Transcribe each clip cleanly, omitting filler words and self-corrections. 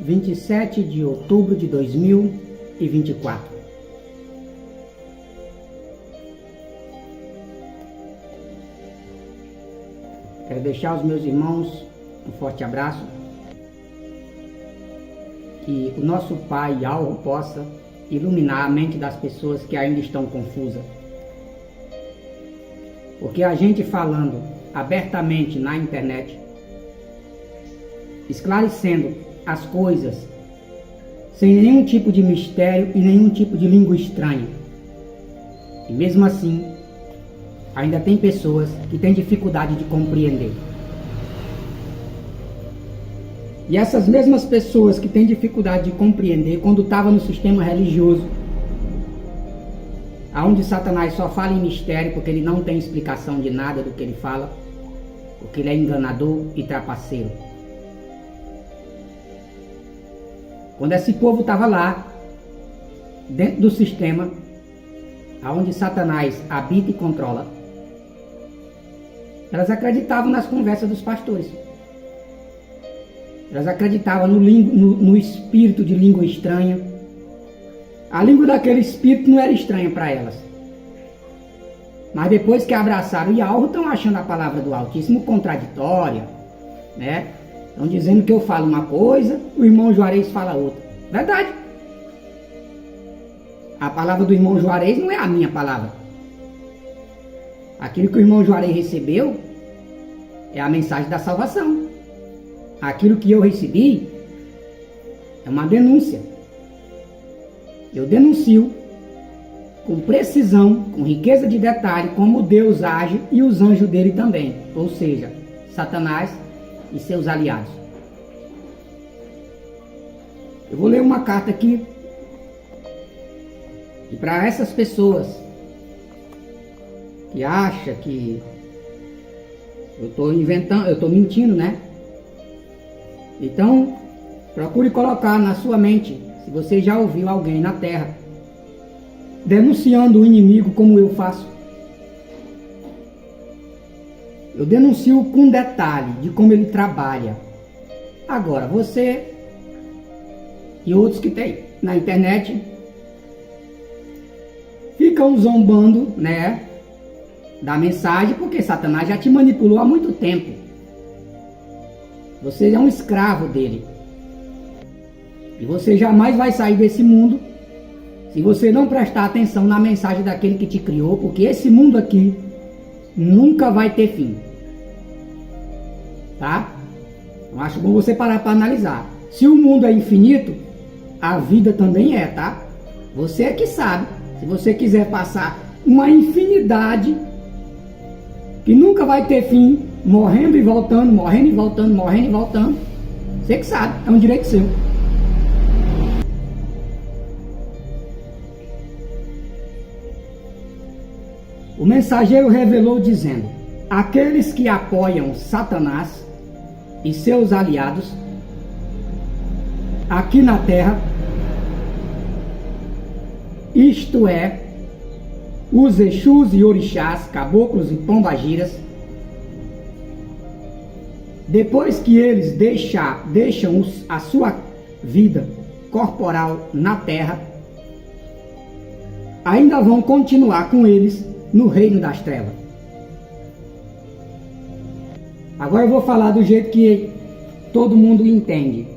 27 de outubro de 2024. Quero deixar aos meus irmãos um forte abraço. Que o nosso Pai Alvo possa iluminar a mente das pessoas que ainda estão confusas. Porque a gente falando abertamente na internet, esclarecendo as coisas, sem nenhum tipo de mistério e nenhum tipo de língua estranha. E mesmo assim, ainda tem pessoas que têm dificuldade de compreender. E essas mesmas pessoas que têm dificuldade de compreender, quando estava no sistema religioso, aonde Satanás só fala em mistério porque ele não tem explicação de nada do que ele fala, porque ele é enganador e trapaceiro. Quando esse povo estava lá, dentro do sistema, aonde Satanás habita e controla, elas acreditavam nas conversas dos pastores. Elas acreditavam no espírito de língua estranha. A língua daquele espírito não era estranha para elas. Mas depois que abraçaram o Yahweh, estão achando a palavra do Altíssimo contraditória, né? Estão dizendo que eu falo uma coisa, o irmão Juarez fala outra. Verdade. A palavra do irmão Juarez não é a minha palavra. Aquilo que o irmão Juarez recebeu é a mensagem da salvação. Aquilo que eu recebi é uma denúncia. Eu denuncio com precisão, com riqueza de detalhe, como Deus age e os anjos dele também. Ou seja, Satanás e seus aliados. Eu vou ler uma carta aqui. E para essas pessoas que acham que eu estou inventando, eu estou mentindo, né? Então, procure colocar na sua mente, se você já ouviu alguém na terra denunciando o inimigo como eu faço. Eu denuncio com detalhe de como ele trabalha. Agora, você e outros que tem na internet ficam zombando, né, da mensagem, porque Satanás já te manipulou há muito tempo. Você é um escravo dele. E você jamais vai sair desse mundo se você não prestar atenção na mensagem daquele que te criou, porque esse mundo aqui nunca vai ter fim. Tá? Eu acho bom você parar para analisar. Se o mundo é infinito, a vida também é, tá? Você é que sabe. Se você quiser passar uma infinidade que nunca vai ter fim, morrendo e voltando, morrendo e voltando, morrendo e voltando, você que sabe, é um direito seu. O mensageiro revelou dizendo: aqueles que apoiam Satanás e seus aliados aqui na terra, isto é, os Exus e Orixás, caboclos e pombagiras, depois que eles deixam a sua vida corporal na terra, ainda vão continuar com eles no reino das trevas. Agora eu vou falar do jeito que todo mundo entende.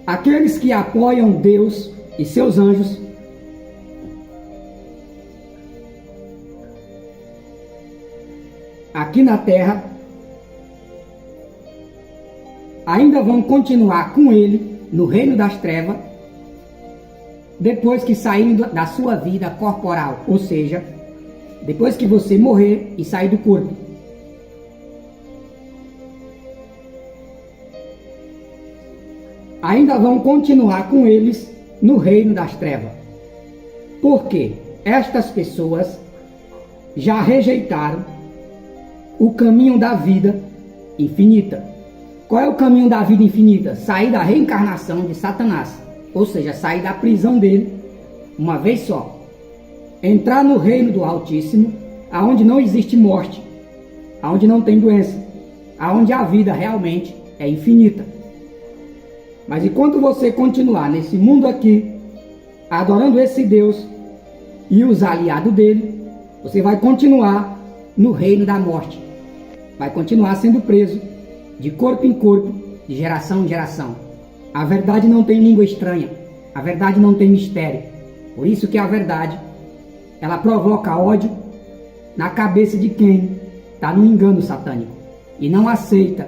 Aqueles que apoiam Deus e seus anjos aqui na terra ainda vão continuar com ele no reino das trevas depois que saírem da sua vida corporal, ou seja, depois que você morrer e sair do corpo. Ainda vão continuar com eles no reino das trevas. Porque estas pessoas já rejeitaram o caminho da vida infinita. Qual é o caminho da vida infinita? Sair da reencarnação de Satanás, ou seja, sair da prisão dele uma vez só. Entrar no reino do Altíssimo, aonde não existe morte, aonde não tem doença, aonde a vida realmente é infinita. Mas enquanto você continuar nesse mundo aqui, adorando esse Deus e os aliados dele, você vai continuar no reino da morte. Vai continuar sendo preso de corpo em corpo, de geração em geração. A verdade não tem língua estranha. A verdade não tem mistério. Por isso que a verdade, ela provoca ódio na cabeça de quem está no engano satânico e não aceita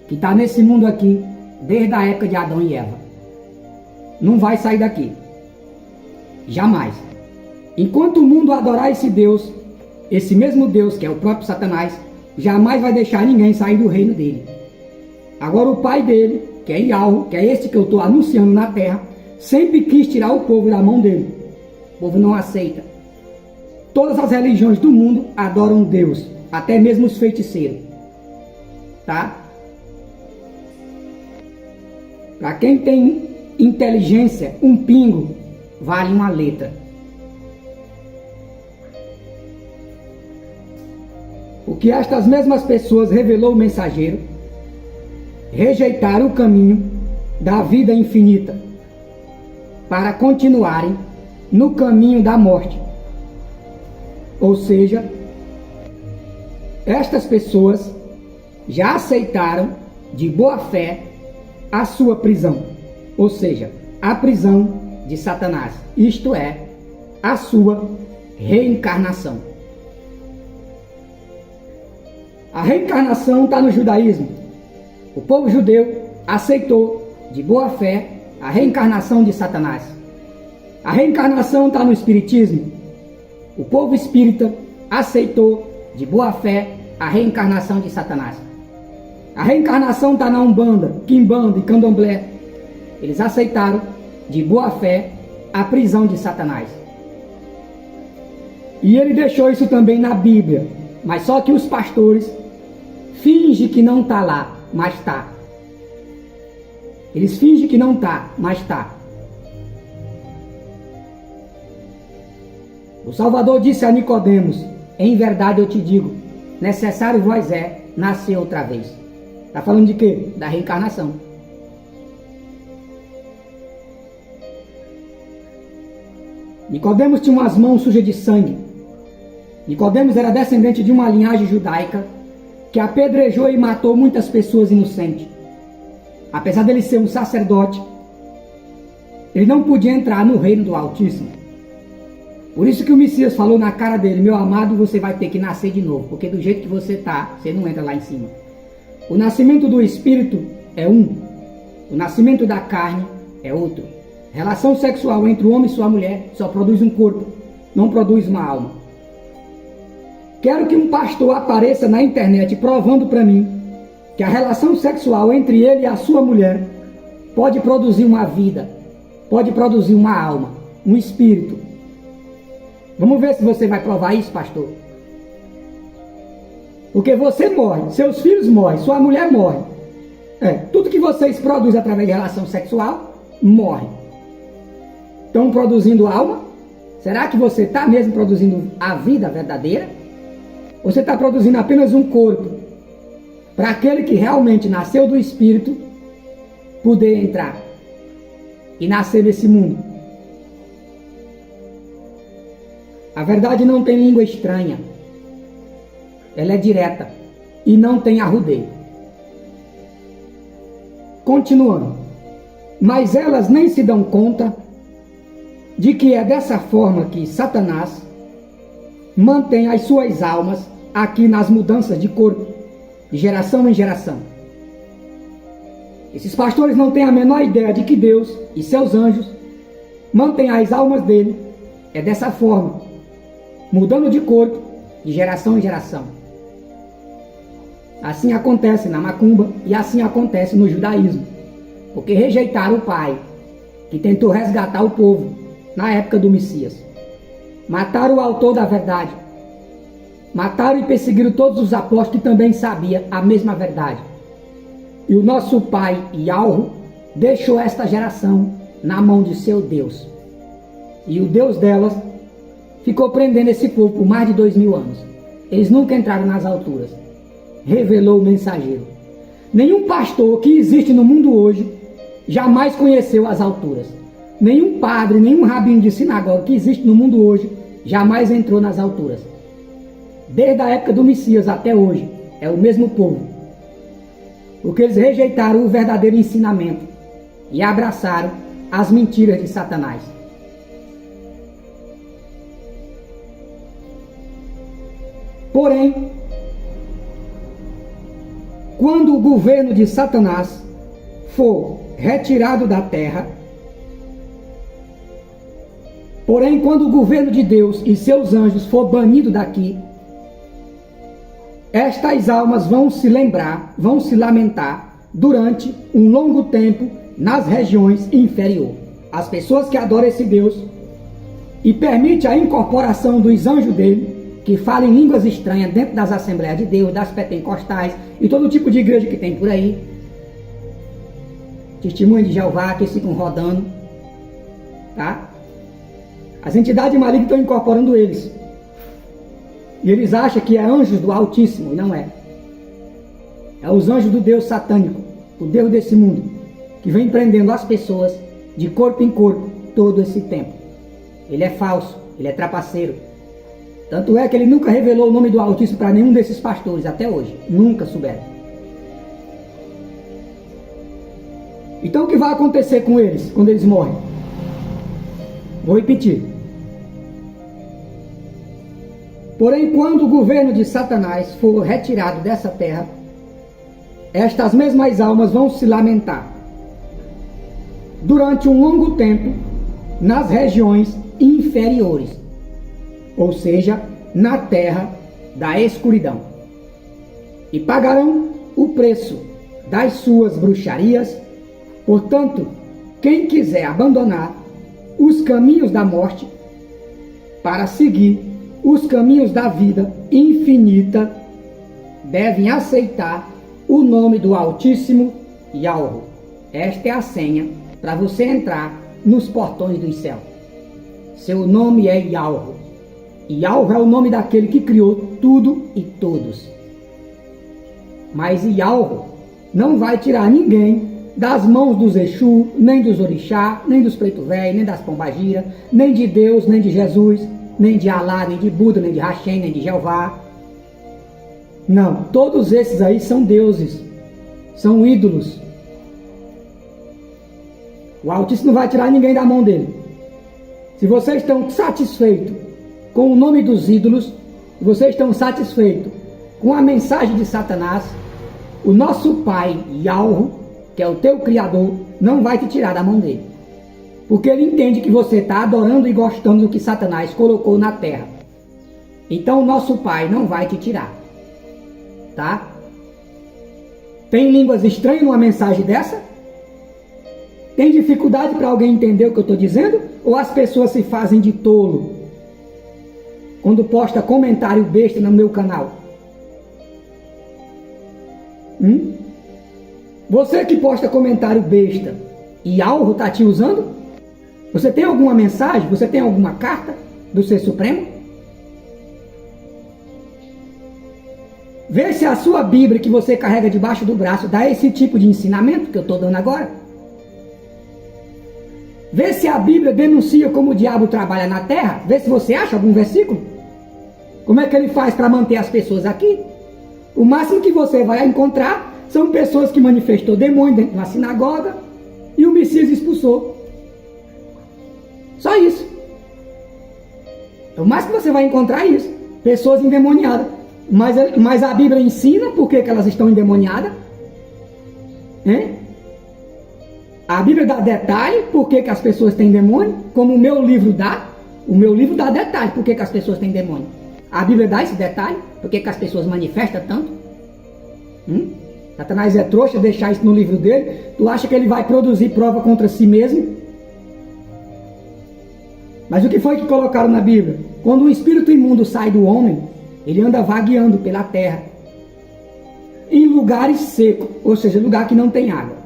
que está nesse mundo aqui desde a época de Adão e Eva. Não vai sair daqui. Jamais. Enquanto o mundo adorar esse Deus, esse mesmo Deus que é o próprio Satanás, jamais vai deixar ninguém sair do reino dele. Agora o pai dele, que é Yahweh, que é este que eu estou anunciando na terra, sempre quis tirar o povo da mão dele. O povo não aceita. Todas as religiões do mundo adoram Deus, até mesmo os feiticeiros. Tá? Para quem tem inteligência, um pingo vale uma letra. O que estas mesmas pessoas revelou o mensageiro, rejeitaram o caminho da vida infinita para continuarem no caminho da morte. Ou seja, estas pessoas já aceitaram de boa fé a sua prisão, ou seja, a prisão de Satanás, isto é, a sua reencarnação. A reencarnação está no judaísmo. O povo judeu aceitou de boa fé a reencarnação de Satanás. A reencarnação está no espiritismo. O povo espírita aceitou de boa fé a reencarnação de Satanás. A reencarnação está na Umbanda, Quimbanda e Candomblé. Eles aceitaram de boa fé a prisão de Satanás. E ele deixou isso também na Bíblia. Mas só que os pastores fingem que não está lá, mas está. Eles fingem que não está, mas está. O Salvador disse a Nicodemos: em verdade eu te digo, necessário vos é nascer outra vez. Está falando de quê? Da reencarnação. Nicodemos tinha umas mãos sujas de sangue. Nicodemos era descendente de uma linhagem judaica que apedrejou e matou muitas pessoas inocentes. Apesar dele ser um sacerdote, ele não podia entrar no reino do Altíssimo. Por isso que o Messias falou na cara dele: meu amado, você vai ter que nascer de novo, porque do jeito que você está, você não entra lá em cima. O nascimento do Espírito é um, o nascimento da carne é outro. Relação sexual entre o homem e sua mulher só produz um corpo, não produz uma alma. Quero que um pastor apareça na internet provando para mim que a relação sexual entre ele e a sua mulher pode produzir uma vida, pode produzir uma alma, um espírito. Vamos ver se você vai provar isso, pastor. Porque você morre, seus filhos morrem, sua mulher morre. Tudo que vocês produzem através de relação sexual, morre. Estão produzindo alma? Será que você está mesmo produzindo a vida verdadeira? Ou você está produzindo apenas um corpo? Para aquele que realmente nasceu do Espírito poder entrar e nascer nesse mundo. A verdade não tem língua estranha. Ela é direta e não tem arrudeio. Continuando. Mas elas nem se dão conta de que é dessa forma que Satanás mantém as suas almas aqui nas mudanças de corpo, de geração em geração. Esses pastores não têm a menor ideia de que Deus e seus anjos mantêm as almas dele dessa forma, mudando de corpo de geração em geração. Assim acontece na macumba e assim acontece no judaísmo, porque rejeitaram o pai que tentou resgatar o povo na época do Messias. Mataram o autor da verdade. Mataram e perseguiram todos os apóstolos que também sabiam a mesma verdade. E o nosso pai, Yahweh, deixou esta geração na mão de seu Deus. E o Deus delas ficou prendendo esse povo por mais de 2000 anos. Eles nunca entraram nas alturas. Revelou o mensageiro. Nenhum pastor que existe no mundo hoje jamais conheceu as alturas. Nenhum padre, nenhum rabino de sinagoga que existe no mundo hoje jamais entrou nas alturas. Desde a época do Messias até hoje, é o mesmo povo. Porque eles rejeitaram o verdadeiro ensinamento e abraçaram as mentiras de Satanás. Porém, quando o governo de Satanás for retirado da terra, porém, quando o governo de Deus e seus anjos for banido daqui, estas almas vão se lembrar, vão se lamentar durante um longo tempo nas regiões inferiores. As pessoas que adoram esse Deus e permite a incorporação dos anjos dele, que falam em línguas estranhas dentro das Assembleias de Deus, das pentecostais e todo tipo de igreja que tem por aí. Testemunho de Jeová que ficam rodando, tá? As entidades malignas estão incorporando eles. E eles acham que é anjos do Altíssimo, e não é. É os anjos do Deus satânico, o Deus desse mundo, que vem prendendo as pessoas de corpo em corpo todo esse tempo. Ele é falso, ele é trapaceiro. Tanto é que ele nunca revelou o nome do Altíssimo para nenhum desses pastores até hoje. Nunca souberam. Então o que vai acontecer com eles quando eles morrem? Vou repetir. Porém, quando o governo de Satanás for retirado dessa terra, estas mesmas almas vão se lamentar durante um longo tempo nas regiões inferiores, ou seja, na terra da escuridão, e pagarão o preço das suas bruxarias. Portanto, quem quiser abandonar os caminhos da morte para seguir os caminhos da vida infinita, devem aceitar o nome do Altíssimo Yahweh. Esta é a senha para você entrar nos portões dos céus. Seu nome é Yahweh. Yahweh é o nome daquele que criou tudo e todos. Mas Yahweh não vai tirar ninguém das mãos dos Exu, nem dos Orixá, nem dos Preto Velho, nem das Pombagira, nem de Deus, nem de Jesus, nem de Alá, nem de Buda, nem de Hashem, nem de Jeová. Não, todos esses aí são deuses, são ídolos. O Altíssimo não vai tirar ninguém da mão dele. Se vocês estão satisfeitos com o nome dos ídolos, se vocês estão satisfeitos com a mensagem de Satanás, o nosso Pai, Yahweh, que é o teu Criador, não vai te tirar da mão dele. Porque ele entende que você está adorando e gostando do que Satanás colocou na terra. Então o nosso Pai não vai te tirar. Tá? Tem línguas estranhas numa mensagem dessa? Tem dificuldade para alguém entender o que eu estou dizendo? Ou as pessoas se fazem de tolo quando posta comentário besta no meu canal? Você que posta comentário besta e algo está te usando? Você tem alguma mensagem? Você tem alguma carta do Ser Supremo? Vê se a sua Bíblia que você carrega debaixo do braço dá esse tipo de ensinamento que eu estou dando agora. Vê se a Bíblia denuncia como o diabo trabalha na terra. Vê se você acha algum versículo. Como é que ele faz para manter as pessoas aqui? O máximo que você vai encontrar são pessoas que manifestou demônio dentro de uma sinagoga e o Messias expulsou. Só isso. O máximo que você vai encontrar é isso. Pessoas endemoniadas. Mas a Bíblia ensina por que elas estão endemoniadas. A Bíblia dá detalhe por que as pessoas têm demônio, como o meu livro dá. O meu livro dá detalhe por que as pessoas têm demônio. A Bíblia dá esse detalhe, por que as pessoas manifestam tanto. Satanás é trouxa deixar isso no livro dele. Tu acha que ele vai produzir prova contra si mesmo? Mas o que foi que colocaram na Bíblia? Quando o espírito imundo sai do homem, ele anda vagueando pela terra, em lugares secos, ou seja, lugar que não tem água,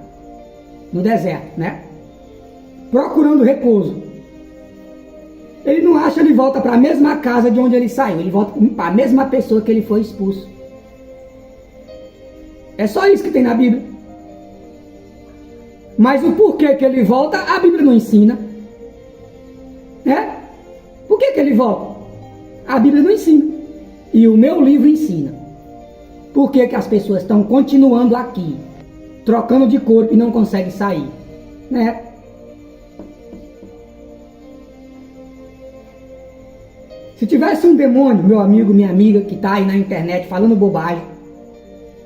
no deserto, né? Procurando repouso. Ele não acha, ele volta para a mesma casa de onde ele saiu, ele volta para a mesma pessoa que ele foi expulso. É só isso que tem na Bíblia. Mas o porquê que ele volta, a Bíblia não ensina. Por que ele volta? A Bíblia não ensina. E o meu livro ensina. Por que as pessoas estão continuando aqui, trocando de corpo e não conseguem sair? Se tivesse um demônio, meu amigo, minha amiga, que está aí na internet falando bobagem,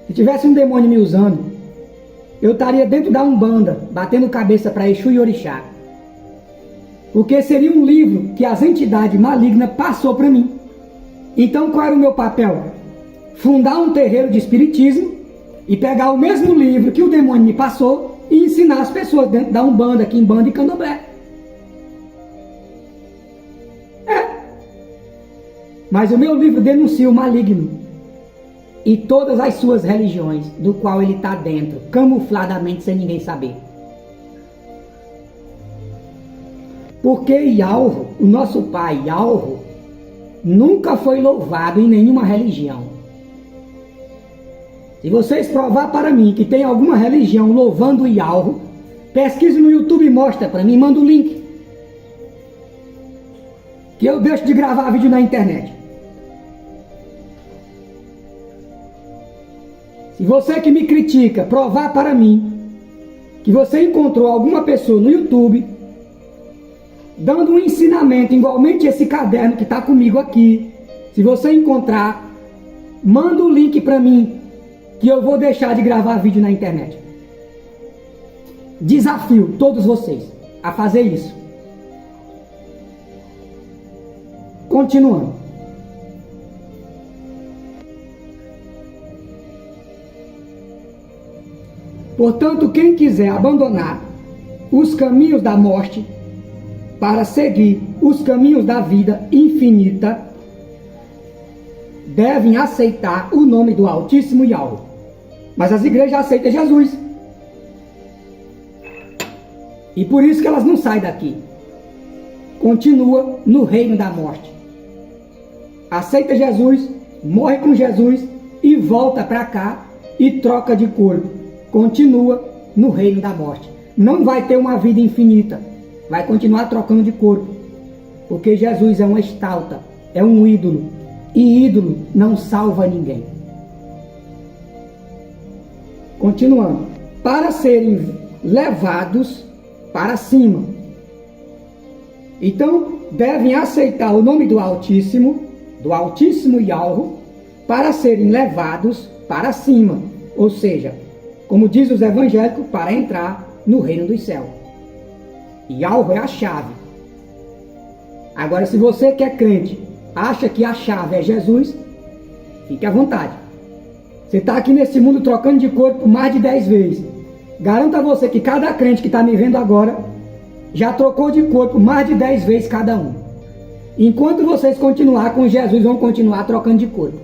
se tivesse um demônio me usando, eu estaria dentro da Umbanda, batendo cabeça para Exu e Orixá. Porque seria um livro que as entidades malignas passou para mim. Então qual era o meu papel? Fundar um terreiro de espiritismo e pegar o mesmo livro que o demônio me passou e ensinar as pessoas dentro da Umbanda, Quimbanda e Candomblé. Mas o meu livro denuncia o maligno e todas as suas religiões, do qual ele está dentro, camufladamente, sem ninguém saber. Porque Yauho, o nosso pai Yauho, nunca foi louvado em nenhuma religião. Se vocês provar para mim que tem alguma religião louvando Yauho, pesquise no YouTube e mostra para mim, manda o link. Que eu deixo de gravar vídeo na internet. Se você que me critica provar para mim que você encontrou alguma pessoa no YouTube dando um ensinamento igualmente esse caderno que está comigo aqui, se você encontrar, manda o link para mim que eu vou deixar de gravar vídeo na internet. Desafio todos vocês a fazer isso. Continuando. Portanto, quem quiser abandonar os caminhos da morte para seguir os caminhos da vida infinita, devem aceitar o nome do Altíssimo Yauho. Mas as igrejas aceitam Jesus. E por isso que elas não saem daqui. Continua no reino da morte. Aceita Jesus, morre com Jesus e volta para cá e troca de corpo. Continua no reino da morte. Não vai ter uma vida infinita. Vai continuar trocando de corpo. Porque Jesus é uma estalta, é um ídolo. E ídolo não salva ninguém. Continuando. Para serem levados para cima. Então, devem aceitar o nome do Altíssimo Yauho, para serem levados para cima. Ou seja, como diz os evangélicos, para entrar no reino dos céus. Yauho é a chave. Agora, se você que é crente, acha que a chave é Jesus, fique à vontade. Você está aqui nesse mundo trocando de corpo mais de 10 vezes. Garanto a você que cada crente que está me vendo agora, já trocou de corpo mais de 10 vezes cada um. Enquanto vocês continuar com Jesus, vão continuar trocando de corpo.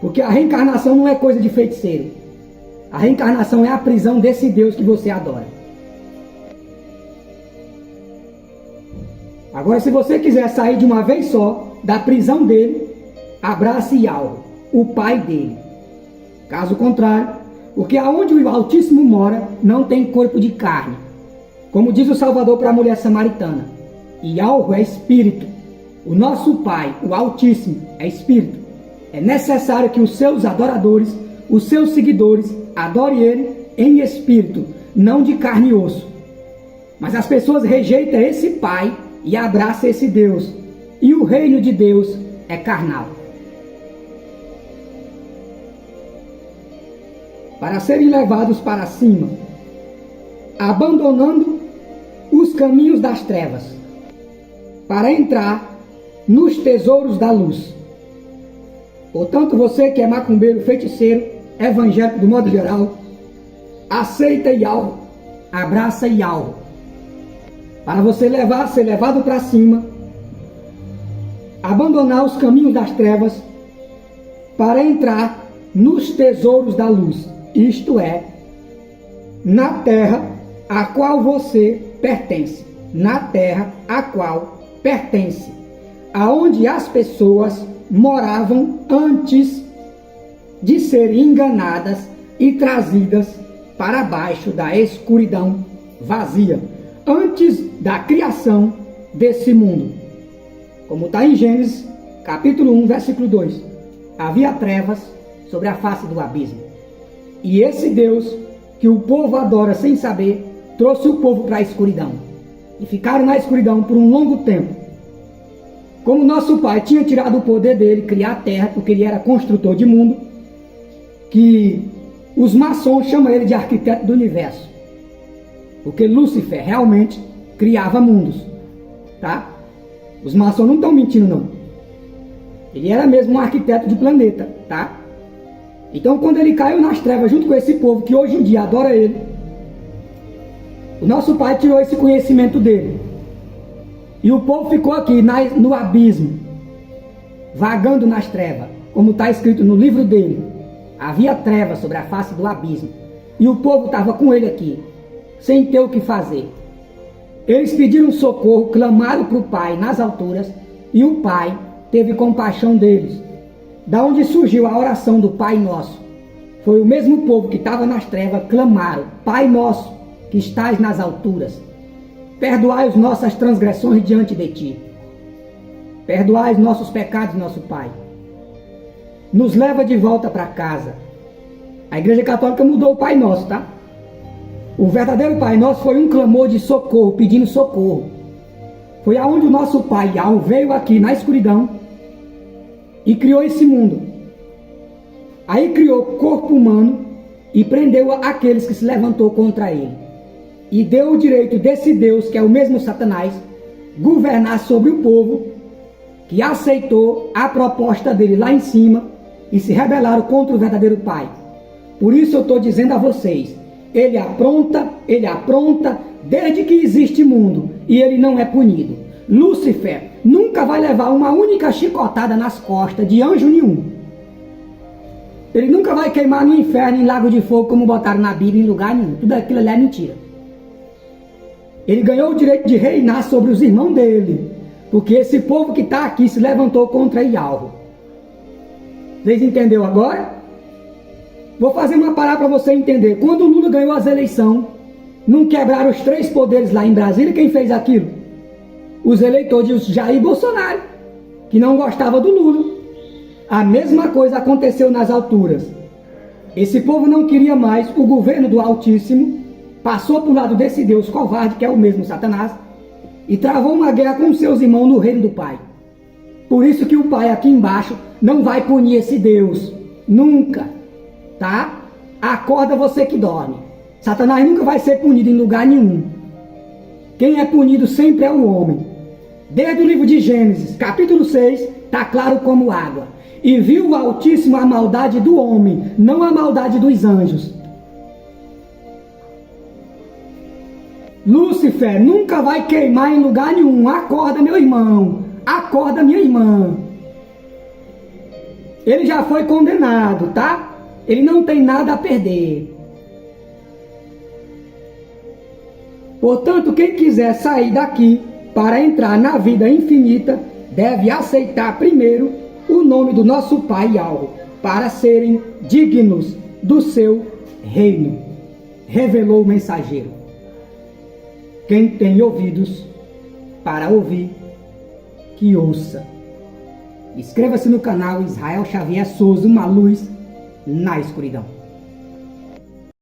Porque a reencarnação não é coisa de feiticeiro. A reencarnação é a prisão desse Deus que você adora. Agora, se você quiser sair de uma vez só da prisão dele, abrace Yauho, o pai dele. Caso contrário, porque aonde o Altíssimo mora, não tem corpo de carne. Como diz o Salvador para a mulher samaritana, Yauho é espírito. O nosso Pai, o Altíssimo, é espírito. É necessário que os seus adoradores, os seus seguidores, adorem ele em espírito, não de carne e osso. Mas as pessoas rejeitam esse Pai e abraçam esse Deus. E o reino de Deus é carnal. Para serem levados para cima, abandonando os caminhos das trevas, para entrar nos tesouros da luz. Portanto, você que é macumbeiro, feiticeiro, evangélico do modo geral, aceita Yauho, abraça Yauho, para você ser levado para cima, abandonar os caminhos das trevas, para entrar nos tesouros da luz, isto é, na terra a qual você pertence, na terra a qual pertence, aonde as pessoas moravam antes de serem enganadas e trazidas para baixo da escuridão vazia, antes da criação desse mundo. Como está em Gênesis, capítulo 1, versículo 2. Havia trevas sobre a face do abismo. E esse Deus, que o povo adora sem saber, trouxe o povo para a escuridão. E ficaram na escuridão por um longo tempo. Como nosso pai tinha tirado o poder dele, criar a terra, porque ele era construtor de mundo, que os maçons chamam ele de arquiteto do universo. Porque Lúcifer realmente criava mundos, tá? Os maçons não estão mentindo, não. Ele era mesmo um arquiteto de planeta, tá? Então, quando ele caiu nas trevas junto com esse povo que hoje em dia adora ele, o nosso pai tirou esse conhecimento dele. E o povo ficou aqui no abismo, vagando nas trevas, como está escrito no livro dele. Havia trevas sobre a face do abismo. E o povo estava com ele aqui, sem ter o que fazer. Eles pediram socorro, clamaram para o Pai nas alturas, e o Pai teve compaixão deles. Da onde surgiu a oração do Pai Nosso? Foi o mesmo povo que estava nas trevas, clamaram: Pai Nosso, que estás nas alturas, perdoai as nossas transgressões diante de Ti. Perdoai os nossos pecados, nosso Pai. Nos leva de volta para casa. A Igreja Católica mudou o Pai Nosso, tá? O verdadeiro Pai Nosso foi um clamor de socorro, pedindo socorro. Foi aonde o nosso Pai veio aqui na escuridão e criou esse mundo. Aí criou o corpo humano e prendeu aqueles que se levantou contra ele. E deu o direito desse Deus, que é o mesmo Satanás, governar sobre o povo que aceitou a proposta dele lá em cima e se rebelaram contra o verdadeiro Pai. Por isso eu estou dizendo a vocês, ele apronta desde que existe mundo e ele não é punido. Lúcifer nunca vai levar uma única chicotada nas costas de anjo nenhum. Ele nunca vai queimar no inferno, em lago de fogo, como botaram na Bíblia, em lugar nenhum. Tudo aquilo ali é mentira. Ele ganhou o direito de reinar sobre os irmãos dele, porque esse povo que está aqui se levantou contra Yahweh. Vocês entenderam agora? Vou fazer uma parada para você entender. Quando o Lula ganhou as eleições, não quebraram os 3 poderes lá em Brasília? Quem fez aquilo? Os eleitores de Jair Bolsonaro, que não gostava do Lula. A mesma coisa aconteceu nas alturas. Esse povo não queria mais o governo do Altíssimo, passou para o lado desse Deus covarde, que é o mesmo Satanás, e travou uma guerra com seus irmãos no reino do Pai. Por isso que o Pai aqui embaixo não vai punir esse Deus. Nunca. Tá? Acorda você que dorme. Satanás nunca vai ser punido em lugar nenhum. Quem é punido sempre é o homem. Desde o livro de Gênesis, capítulo 6, está claro como água. E viu o Altíssimo a maldade do homem, não a maldade dos anjos. Lúcifer nunca vai queimar em lugar nenhum. Acorda, meu irmão. Acorda, minha irmã. Ele já foi condenado, tá? Ele não tem nada a perder. Portanto, quem quiser sair daqui para entrar na vida infinita, deve aceitar primeiro o nome do nosso Pai Yahweh, para serem dignos do seu reino. Revelou o mensageiro. Quem tem ouvidos para ouvir, que ouça. Inscreva-se no canal Israel Xavier Souza, uma luz na escuridão.